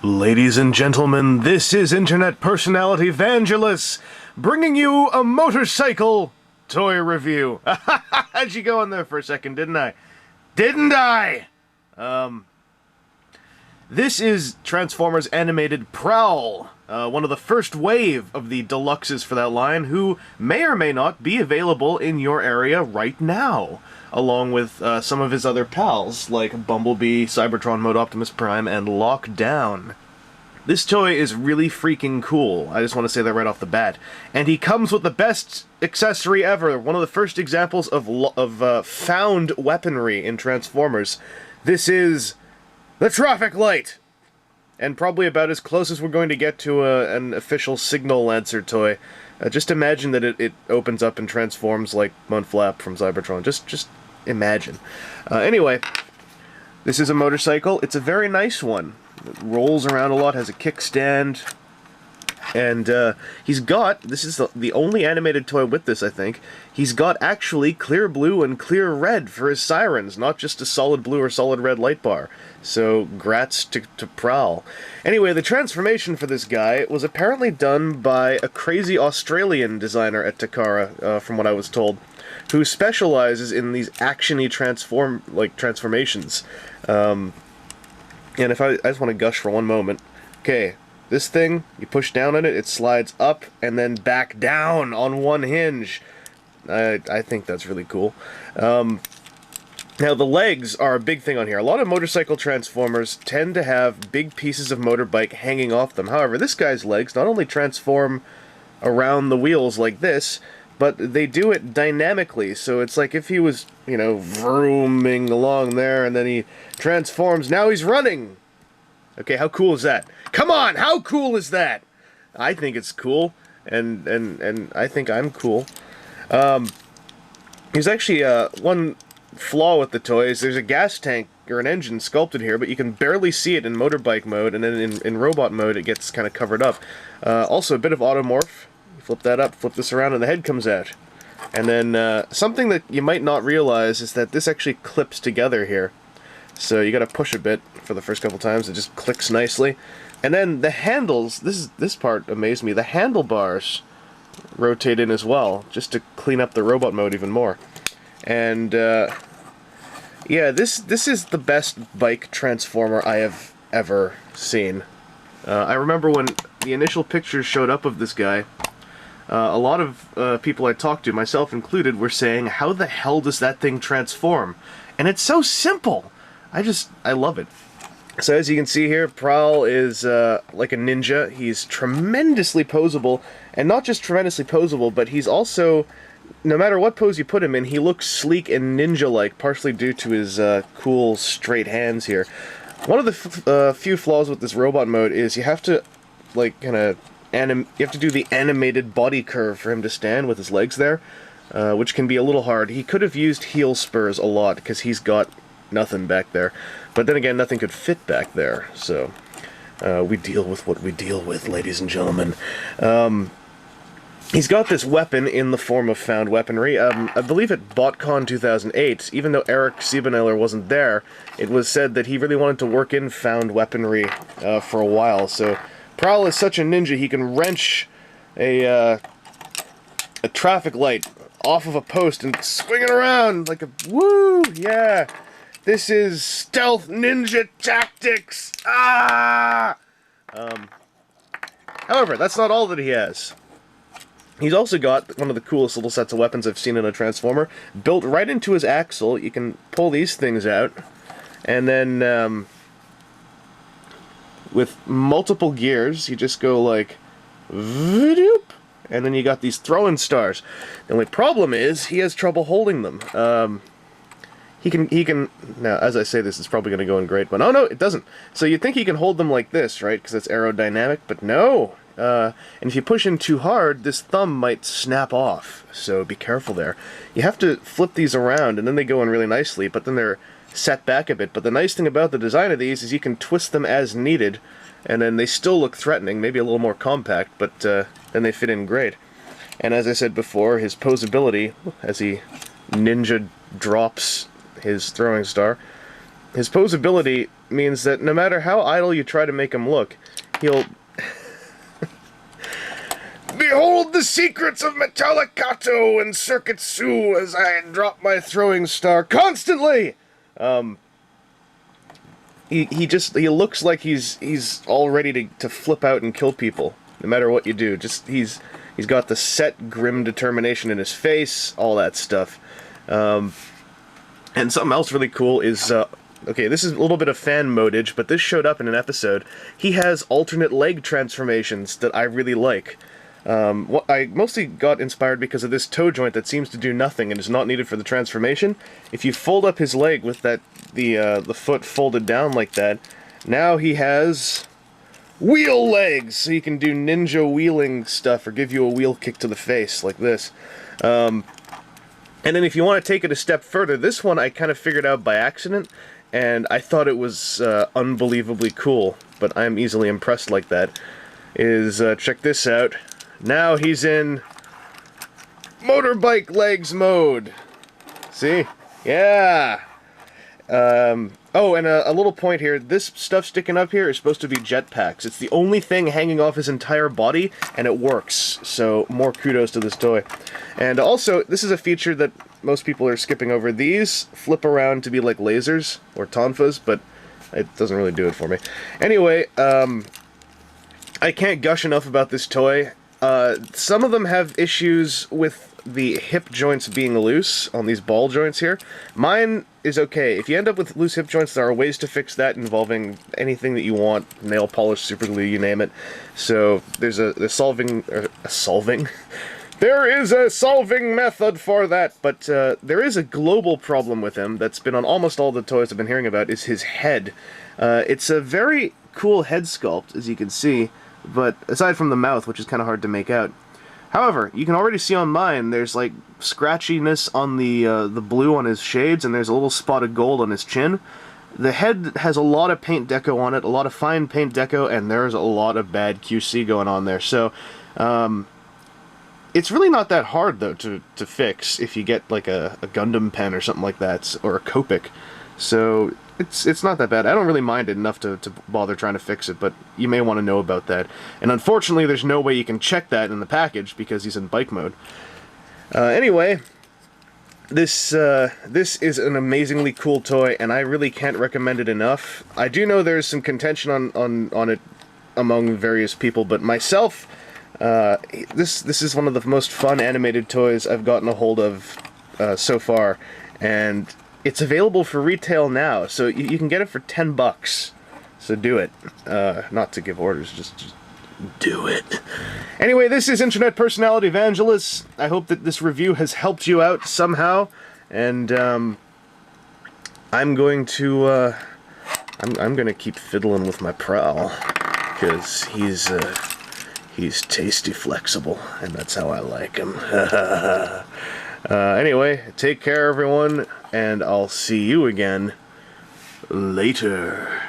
Ladies and gentlemen, this is internet personality Vangelus, bringing you a motorcycle toy review. How'd you go in there for a second, didn't I? Didn't I? This is Transformers Animated Prowl, one of the first wave of the deluxes for that line, who may or may not be available in your area right now, along with some of his other pals, like Bumblebee, Cybertron Mode Optimus Prime, and Lockdown. This toy is really freaking cool, I just want to say that right off the bat. And he comes with the best accessory ever, one of the first examples of found weaponry in Transformers. This is the traffic light! And probably about as close as we're going to get to an official Signal Lancer toy. Just imagine that it opens up and transforms like Mudflap from Cybertron. Just imagine. Anyway, this is a motorcycle. It's a very nice one. It rolls around a lot, has a kickstand, and he's got, this is the only animated toy with this, I think, he's got actually clear blue and clear red for his sirens, not just a solid blue or solid red light bar. So, grats to Prowl. Anyway, the transformation for this guy was apparently done by a crazy Australian designer at Takara, from what I was told, who specializes in these action-y transformations. And if I just want to gush for one moment. Okay, this thing, you push down on it, it slides up and then back down on one hinge. I think that's really cool. Now, the legs are a big thing on here. A lot of motorcycle Transformers tend to have big pieces of motorbike hanging off them. However, this guy's legs not only transform around the wheels like this, but they do it dynamically, so it's like if he was, you know, vrooming along there, and then he transforms, now he's running! Okay, how cool is that? Come on, how cool is that? I think it's cool, and I think I'm cool. There's actually one flaw with the toys. There's a gas tank, or an engine, sculpted here, but you can barely see it in motorbike mode, and then in robot mode it gets kind of covered up. Also, a bit of automorph. Flip that up, flip this around, and the head comes out. And then, something that you might not realize is that this actually clips together here. So you gotta push a bit for the first couple times, it just clicks nicely. And then the handles, this part amazed me, the handlebars rotate in as well, just to clean up the robot mode even more. And, yeah, this is the best bike Transformer I have ever seen. I remember when the initial pictures showed up of this guy, a lot of people I talked to, myself included, were saying, how the hell does that thing transform? And it's so simple! I love it. So as you can see here, Prowl is like a ninja. He's tremendously posable, and not just tremendously posable, but he's also, no matter what pose you put him in, he looks sleek and ninja-like, partially due to his cool straight hands here. One of the few flaws with this robot mode is you have to, like, kind of you have to do the animated body curve for him to stand with his legs there, which can be a little hard. He could have used heel spurs a lot, because he's got nothing back there. But then again, nothing could fit back there, so we deal with what we deal with, ladies and gentlemen. He's got this weapon in the form of found weaponry. I believe at BotCon 2008, even though Eric Siebenauer wasn't there, it was said that he really wanted to work in found weaponry for a while, so Prowl is such a ninja, he can wrench a traffic light off of a post and swing it around like a woo, yeah. This is stealth ninja tactics. Ah! However, that's not all that he has. He's also got one of the coolest little sets of weapons I've seen in a Transformer, built right into his axle. You can pull these things out, and then with multiple gears, you just go like, voop, and then you got these throwing stars. The only problem is, he has trouble holding them. He can, now, as I say this, it's probably going to go in great, but oh no, it doesn't. So you'd think he can hold them like this, right, because it's aerodynamic, but no. And if you push in too hard, this thumb might snap off, so be careful there. You have to flip these around, and then they go in really nicely, but then they're set back a bit. But the nice thing about the design of these is you can twist them as needed, and then they still look threatening, maybe a little more compact, but then they fit in great. And as I said before, his posability, as he ninja drops his throwing star, his posability means that no matter how idle you try to make him look, he'll... Behold the secrets of Metallicato and Circuit Sue as I drop my throwing star constantly! He looks like he's all ready to flip out and kill people, no matter what you do. Just he's got the set grim determination in his face, all that stuff. And something else really cool is okay, this is a little bit of fan modage, but this showed up in an episode. He has alternate leg transformations that I really like. What I mostly got inspired because of this toe joint that seems to do nothing and is not needed for the transformation. If you fold up his leg with the foot folded down like that, now he has wheel legs, so you can do ninja wheeling stuff or give you a wheel kick to the face like this. And then if you want to take it a step further, this one I kind of figured out by accident, and I thought it was unbelievably cool, but I'm easily impressed like that, is, check this out. Now he's in motorbike legs mode. See? Yeah! Oh, and a little point here. This stuff sticking up here is supposed to be jetpacks. It's the only thing hanging off his entire body, and it works. So, more kudos to this toy. And also, this is a feature that most people are skipping over. These flip around to be like lasers, or tonfas, but it doesn't really do it for me. Anyway, I can't gush enough about this toy. Some of them have issues with the hip joints being loose on these ball joints here. Mine is okay. If you end up with loose hip joints, there are ways to fix that involving anything that you want. Nail polish, super glue, you name it. So there's a solving... There is a solving method for that, but there is a global problem with him that's been on almost all the toys I've been hearing about, is his head. It's a very cool head sculpt, as you can see, but aside from the mouth, which is kind of hard to make out. However, you can already see on mine, there's like scratchiness on the blue on his shades, and there's a little spot of gold on his chin. The head has a lot of paint deco on it, a lot of fine paint deco, and there's a lot of bad QC going on there. So, it's really not that hard, though, to fix if you get like a Gundam pen or something like that, or a Copic. So, it's not that bad. I don't really mind it enough to bother trying to fix it, but you may want to know about that. And unfortunately, there's no way you can check that in the package because he's in bike mode. Anyway, this is an amazingly cool toy, and I really can't recommend it enough. I do know there's some contention on it among various people, but myself, this is one of the most fun animated toys I've gotten a hold of so far, and it's available for retail now, so you can get it for $10. So do it. Not to give orders, just do it. Anyway, this is Internet Personality Vangelus. I hope that this review has helped you out somehow, and I'm going to I'm gonna keep fiddling with my Prowl, because he's tasty flexible, and that's how I like him. Anyway, take care, everyone, and I'll see you again later.